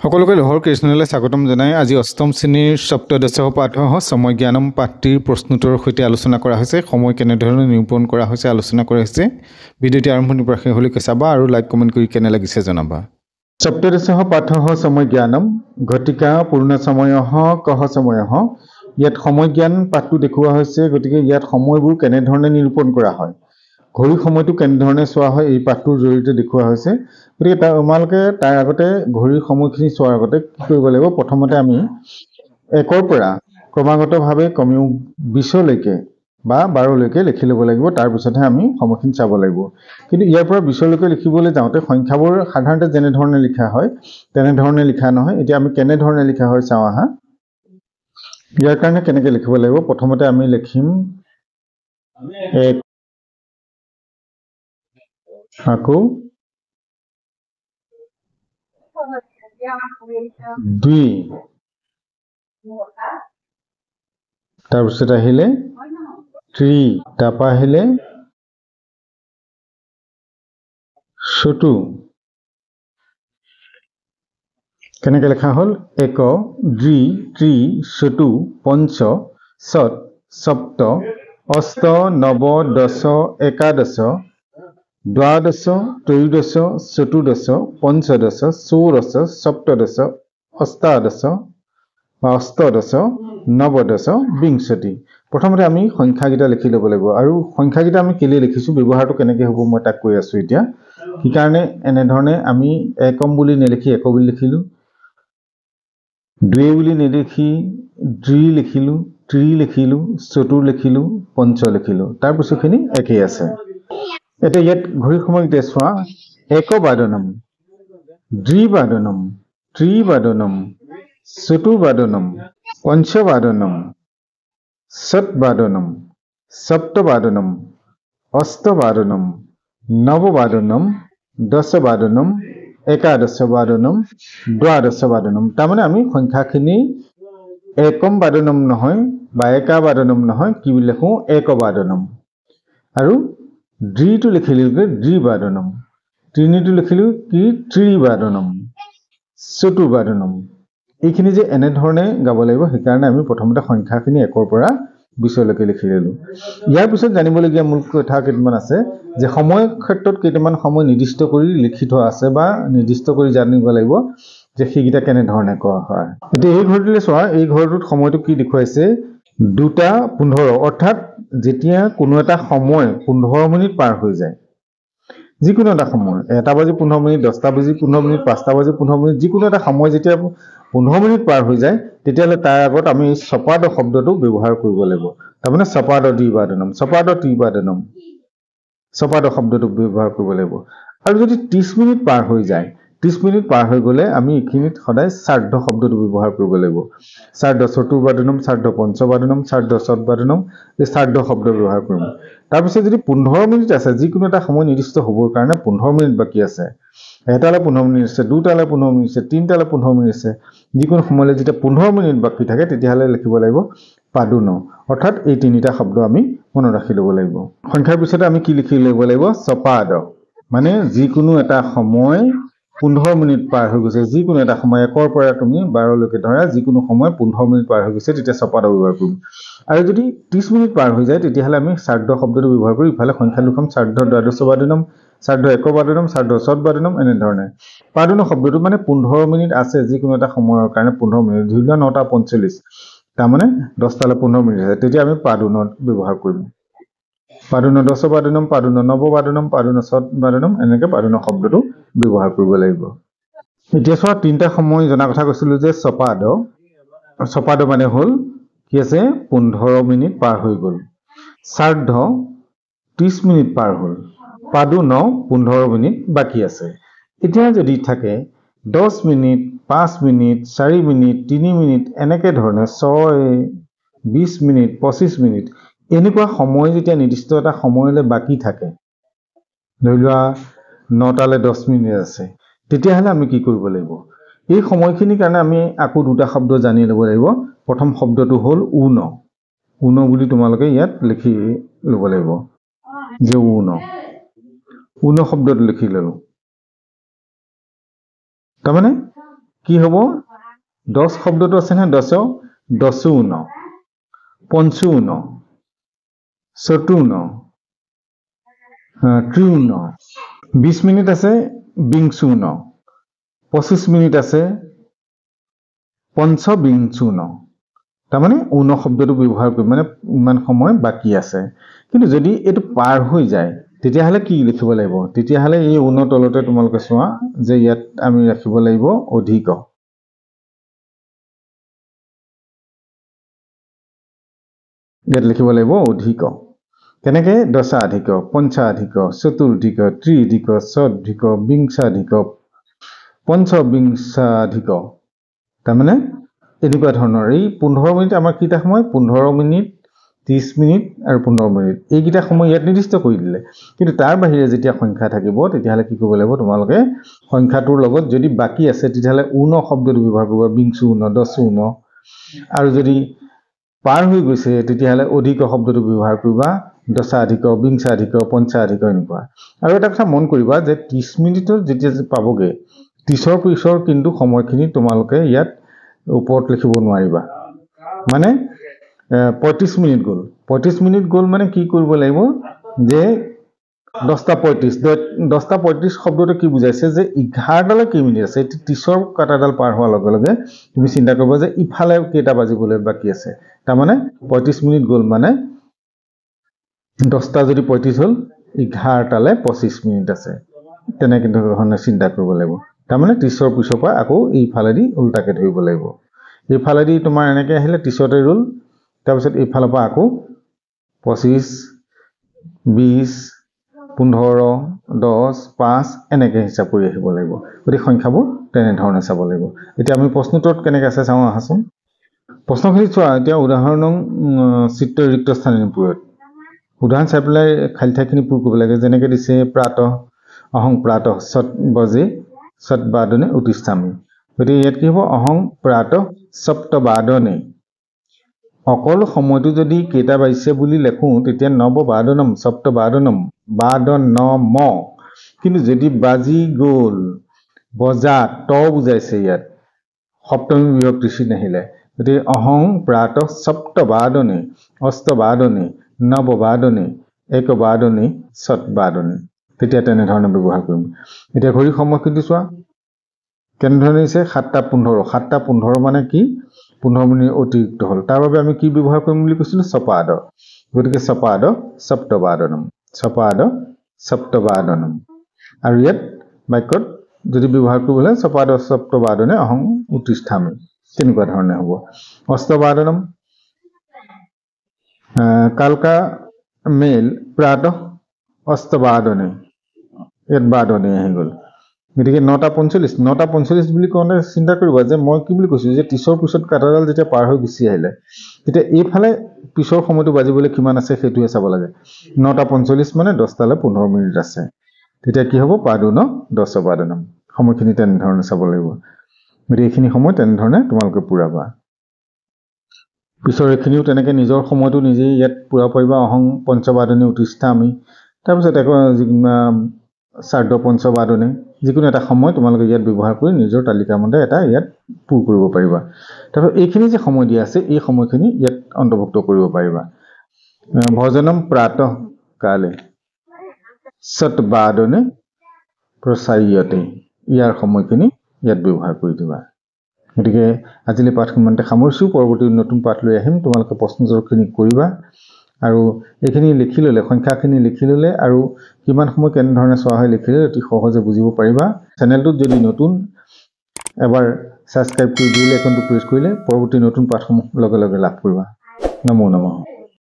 সকলোকে লোহৰ কৃষ্ণলৈ স্বাগতম জনাই আজি অষ্টম শ্ৰেণীৰ সপ্তদশ পাঠ সময় জ্ঞানম পাঠটিৰ প্ৰশ্নোত্তৰৰ সৈতে আলোচনা কৰা হৈছে। সময় কেনেধৰণে নিৰূপণ কৰা হৈছে আলোচনা কৰা হৈছে। ভিডিঅ'টি আৰম্ভণিৰ পৰা শেষলৈকে চাবা আৰু লাইক কমেণ্ট কৰি কেনে লাগিছে জনাবা। সপ্তদশ পাঠ সময় জ্ঞানম ঘটিকা পূৰ্ণ সময় কহ সময়। ইয়াত সময় জ্ঞান পাঠটো দেখুওৱা হৈছে, গতিকে ইয়াত সময়বোৰ কেনেধৰণে নিৰূপণ কৰা হয়, ঘড়ী সময়টো কেনেধৰণে চোৱা হয় এই পাঠটোৰ জৰিয়তে দেখুওৱা হৈছে। গতিকে তোমালোকে তাৰ আগতে ঘড়ীৰ সময়খিনি চোৱাৰ আগতে কি কৰিব লাগিব, প্ৰথমতে আমি 1ৰ পৰা ক্ৰমাগতভাৱে কমেও 20লৈকে বা 12লৈকে লিখি ল'ব লাগিব, তাৰপিছতহে আমি সময়খিনি চাব লাগিব। কিন্তু ইয়াৰ পৰা 20লৈকে লিখিবলৈ যাওঁতে সংখ্যাবোৰ সাধাৰণতে যেনেধৰণে লিখা হয় তেনেধৰণে লিখা নহয়। এতিয়া আমি কেনেধৰণে লিখা হয় চাওঁ আহা। ইয়াৰ কাৰণে কেনেকৈ লিখিব লাগিব, প্ৰথমতে আমি লিখিম 1, আকৌ 2, তাৰপিছত আহিলে 3, তাৰপৰা আহিলে 4। কেনেকৈ লেখা হ'ল 1, 2, 3, 4, 5, 6, 7, 8, 9, 10, 11, 12, 13, 14, 15, 16, 17, 18 বা 18, 19, 20। প্ৰথমতে আমি সংখ্যাকেইটা লিখি ল'ব লাগিব, আৰু সংখ্যাকেইটা আমি কেলৈ লিখিছোঁ, ব্যৱহাৰটো কেনেকৈ হ'ব মই তাক কৈ আছোঁ এতিয়া। সেইকাৰণে এনেধৰণে আমি 1 বুলি নেলিখি 1 বুলি লিখিলোঁ, 2 বুলি নেলিখি 3 লিখিলোঁ, 3 লিখিলোঁ, 4 লিখিলোঁ, 5 লিখিলোঁ, তাৰপিছৰখিনি একেই আছে। এতিয়া ইয়াত ঘড়ীৰ সময়কেইটা চোৱা, 1 বাদনম, 2 বাদনম, 3 বাদনম, 4 বাদনম, 5 বাদনম, 7 বাদনম, 7 বাদনম, 8 বাদনম, 9 বাদনম, 10 বাদনম, 11 বাদনম, 12 বাদনম। তাৰমানে আমি সংখ্যাখিনি 1 বাদনম নহয় বা 1 বাদনম নহয়, কি বুলি লিখোঁ 1 বাদনম। আৰু 2টো লিখিলোঁ 2 বাদনম, 3টো লিখিলোঁ কি 3 বাদনম, 4 বাদনম। এইখিনি যে এনেধৰণে গাব লাগিব, সেইকাৰণে আমি প্ৰথমতে সংখ্যাখিনি 1ৰ পৰা 20লৈকে লিখি ল'লোঁ। ইয়াৰ পিছত জানিবলগীয়া মূল কথা কেইটামান আছে, যে সময় ক্ষেত্ৰত কেইটামান সময় নিৰ্দিষ্ট কৰি লিখি থোৱা আছে বা নিৰ্দিষ্ট কৰি জানিব লাগিব যে সেইকেইটা কেনেধৰণে কোৱা হয়। এতিয়া এই ঘৰটোলৈ চোৱা, এই ঘৰটোত সময়টো কি দেখুৱাইছে 2:15, অৰ্থাৎ যেতিয়া কোনো এটা সময় 15 মিনিট পাৰ হৈ যায়, যিকোনো এটা সময় 1 বাজি 15 মিনিট, 10 বাজি 15 মিনিট, 5 বাজি 15 মিনিট, যিকোনো এটা সময় যেতিয়া 15 মিনিট পাৰ হৈ যায়, তেতিয়াহ'লে তাৰ আগত আমি চপাদ শব্দটো ব্যৱহাৰ কৰিব লাগিব। তাৰমানে চপাদ দ্বিবাদনম, চপাদ ত্ৰিবাদনম, চপাদ শব্দটো ব্যৱহাৰ কৰিব লাগিব। আৰু যদি 30 মিনিট পাৰ হৈ যায়, 30 মিনিট পাৰ হৈ গ'লে আমি এইখিনিত সদায় শ্ৰাদ্ধ শব্দটো ব্যৱহাৰ কৰিব লাগিব। শ্ৰাদ্ধ চতুৰ্বাদনম, শ্ৰাদ্ধ পঞ্চবাদনম, শ্ৰাদ্ধ ষটবাদনম, এই শ্ৰাদ্ধ শব্দ ব্যৱহাৰ কৰিম। তাৰপিছত যদি 15 মিনিট আছে, যিকোনো এটা সময় নিৰ্দিষ্ট হ'বৰ কাৰণে 15 মিনিট বাকী আছে, 1টালৈ 15 মিনিট আছে, 2টালৈ 15 মিনিট আছে, 3টালৈ 15 মিনিট আছে, যিকোনো সময়লৈ যেতিয়া 15 মিনিট বাকী থাকে, তেতিয়াহ'লে লিখিব লাগিব পাদুন, অৰ্থাৎ এই 3টা শব্দ আমি মনত ৰাখি ল'ব লাগিব। সংখ্যাৰ পিছতে আমি কি লিখি ল'ব লাগিব, চপাদ, মানে যিকোনো এটা সময় 15 মিনিট পাৰ হৈ গৈছে, যিকোনো এটা সময় 1ৰ পৰা তুমি 12লৈকে ধৰা, যিকোনো সময় 15 মিনিট পাৰ হৈ গৈছে, তেতিয়া চপাদ ব্যৱহাৰ কৰিম। আৰু যদি 30 মিনিট পাৰ হৈ যায়, তেতিয়াহ'লে আমি শ্ৰাদ্ধ শব্দটো ব্যৱহাৰ কৰি ইফালে সংখ্যা লিখাম, শ্ৰাদ্ধ দ্বাদশ বাদনম, শ্ৰাদ্ধ 1 বাদনম, শ্ৰাদ্ধ ষটবাদনম, এনেধৰণে। পাদুন শব্দটো মানে 15 মিনিট আছে, যিকোনো এটা সময়ৰ কাৰণে 15 মিনিট, ধৰি লোৱা 9:45, তাৰমানে 10টালৈ 15 মিনিট আছে, তেতিয়া আমি পাদুনত ব্যৱহাৰ কৰিম। পাদুন 10 বাদনম, পাদুন 9 বাদনম, পাদুন ষটবাদনম, এনেকৈ পাদুন শব্দটো ব্যৱহাৰ কৰিব লাগিব। এতিয়া চোৱা, 3টা সময় জনা কথা কৈছিলোঁ যে চপাদ, চপাদ মানে হ'ল কি আছে 15 মিনিট পাৰ হৈ গ'ল, শ্ৰাদ্ধ 30 মিনিট পাৰ হ'ল, পাদুন 15 মিনিট বাকী আছে। এতিয়া যদি থাকে 10 মিনিট, 5 মিনিট, 4 মিনিট, 3 মিনিট, এনেকৈ ধৰণে 6, 20 মিনিট, 25 মিনিট, এনেকুৱা সময় যেতিয়া নিৰ্দিষ্ট এটা সময়লৈ বাকী থাকে, ধৰি লোৱা 9টালৈ 10 মিনিট আছে, তেতিয়াহ'লে আমি কি কৰিব লাগিব, এই সময়খিনিৰ কাৰণে আমি আকৌ 2টা শব্দ জানি ল'ব লাগিব। প্ৰথম শব্দটো হ'ল উন, উন বুলি তোমালোকে ইয়াত লিখি ল'ব লাগিব, যে উন, উন শব্দটো লিখি ল'লোঁ। তাৰমানে কি হ'ব 10 শব্দটো আছে না 10 51 55 54 53 20 মিনিট আছে 52 25 মিনিট আছে 55 তাৰমানে 59 শব্দটো ব্যৱহাৰ কৰি মানে ইমান সময় বাকি আছে কিন্তু যদি এটো পাৰ হৈ যায় তেতিয়াহলে কি লিখিব লাগিব তেতিয়াহলে এই 59 তলতে তোমালোকে চোৱা যে ইয়াত আমি ৰাখিব লাগিব অধিক ইয়াত লিখিব লাগিব অধিক কেনেকে দশাধিক পঞ্চাধিক চতুৰ্ধিক ত্ৰিধিক ষাধিক বিংশাধিক পঞ্চবিংশাধিক তাৰমানে এনেকুৱা ধৰণৰ এই 15 মিনিট আমাৰ কিটা সময় 15 মিনিট 30 মিনিট আৰু 15 মিনিট এইকিটা সময় ইয়াত নিৰ্দিষ্ট কৰি দিলে কিন্তু তাৰ বাহিৰে যেতিয়া সংখ্যা থাকিব তেতিয়াহলে কি কৰিব লাগিব তোমালোকে সংখ্যাটোৰ লগত যদি বাকি আছে তেতিয়াহলে 59 শব্দটো ব্যৱহাৰ কৰিবা 59 10 আৰু যদি পাৰ হৈ গৈছে তেতিয়াহলে অধিক শব্দটো ব্যৱহাৰ কৰিবা দশাধিক বিংশাধিক পঞ্চাধিক এনেকুৱা আৰু এটা কথা মন কৰিবা যে 30 মিনিটৰ যেতিয়া পাবগে 30ৰ পিছৰ কিন্তু সময়খিনি তোমালোকে ইয়াত ওপৰত লিখিব নোৱাৰিবা মানে 35 মিনিট গ'ল 35 মিনিট গ'ল মানে কি কৰিব লাগিব যে 10টা 35 শব্দটো কি বুজাইছে যে 11ডালে কি মিনিট আছে 30ৰ কাটাডাল পাৰ হোৱাৰ লগে লগে তুমি চিন্তা কৰিবা যে ইফালে কেইটা বাজিবলৈ বাকি আছে তাৰ মানে 35 মিনিট গ'ল মানে 10টা যদি 35 হল 11টালে 25 মিনিট আছে তেনেকৈ ধৰণে চিন্তা কৰিব লাগিব তাৰ মানে 30ৰ পিছৰ পৰা আকৌ এইফালেদি উল্টাকে ধৰিব লাগিব এইফালেদি তোমাৰ এনেকৈ আহিলে 30তে ৰুল তাৰ পিছত এইফালৰ পৰা আকৌ 25 20 15 10 5 এনেকৈ হিচাপ কৰি আহিব লাগিব গতিকে সংখ্যাবোৰ তেনে ধৰণে চাব লাগিব এতিয়া আমি প্ৰশ্নটোত কেনেকৈ আছে চাওঁ আহাচোন প্ৰশ্নখিনি চোৱা এতিয়া উদাহৰণ চিত্ৰ ৰিক্ত স্থানীয়পুৰত উদাহৰণ চাই পেলাই খালি ঠাইখিনি পূৰ কৰিব লাগে যেনেকৈ দিছে প্ৰাতঃ অহং প্ৰাতঃ সৎ বজে সৎ বাদনে উত্তিষ্ঠামি গতিকে ইয়াত কি হ'ব অহং প্ৰাতঃ সপ্তবাদনে অকল সময়টো যদি কেইটা বাজিছে বুলি লেখো তেতিয়া নৱবাদনম সপ্তবাদনম বাদনম কিন্তু যদি বাজি গ'ল বজা ত বুজাইছে ইয়াত সপ্তমী বিভক্তি চিন আহিলে গতিকে অহং প্ৰাতঃ সপ্তবাদনে অষ্টবাদনে নৱবাদনে একবাদনে সৎবাদনে তেতিয়া তেনে ধৰণে ব্যৱহাৰ কৰিম এতিয়া ঘড়ী সময়খিনি চোৱা কেনে ধৰণে দিছে 7টা 15 মানে কি 15 মিনিট অতিৰিক্ত হল তাৰ বাবে আমি কি ব্যৱহাৰ কৰিম বুলি কৈছিলো সপাদ গতিকে সপাদ সপ্তবাদনম আৰু ইয়াত বাক্যত যদি ব্যৱহাৰ কৰিবলৈ সপাদ সপ্তবাদনে অহং উত্তিষ্ঠামি তেনেকুৱা ধৰণে হ'ব অষ্টবাদনম কালকা মেল প্ৰাতঃ অষ্টবাদনে ইয়াত বাদনে আহি গ'ল গতিকে 9:45 বুলি কওঁতে চিন্তা কৰিবা যে মই কি বুলি কৈছো যে 30ৰ পিছত কাটাডাল যেতিয়া পাৰ হৈ গুচি আহিলে তেতিয়া এইফালে পিছৰ সময়টো বাজিবলৈ কিমান আছে সেইটোহে চাব লাগে 9:45 মানে 10টালে 15 মিনিট আছে তেতিয়া কি হ'ব পাদুন 10 বাদনম সময়খিনি তেনে ধৰণে চাব লাগিব গতিকে এইখিনি সময় তেনে ধৰণে তোমালোকে পুৰাবা পিছৰ এইখিনিও তেনেকৈ নিজৰ সময়টো নিজেই ইয়াত পুৰাব পাৰিবা অহং পঞ্চবাদনে উত্তিষ্ঠামি তাৰপিছত আকৌ সাৰ্ধ পঞ্চবাদনে যিকোনো এটা সময় তোমালোকে ইয়াত ব্যৱহাৰ কৰি নিজৰ তালিকা মতে এটা ইয়াত পূৰ কৰিব পাৰিবা তাৰপিছত এইখিনি যে সময় দিয়া আছে এই সময়খিনি ইয়াত অন্তৰ্ভুক্ত কৰিব পাৰিবা ভজনম প্ৰাতঃ কালে সৎবাদনে প্ৰচাৰ্যতে ইয়াৰ সময়খিনি ইয়াত ব্যৱহাৰ কৰি দিবা গতিকে আজিলৈ পাঠখনতে সামৰিছোঁ পৰৱৰ্তী নতুন পাঠ লৈ আহিম তোমালোকে প্ৰশ্নোত্তৰখিনি কৰিবা আৰু এইখিনি লিখি ল'লে সংখ্যাখিনি লিখি ল'লে আৰু কিমান সময় কেনে ধৰণে চোৱা হয় লিখিলে অতি সহজে বুজিব পাৰিবা চেনেলটোত যদি নতুন এবাৰ সাবস্ক্ৰাইব কৰি বেল আইকনটো প্ৰেছ কৰিলে পৰৱৰ্তী নতুন পাঠসমূহ লগে লগে লাভ কৰিবা নমো নমঃ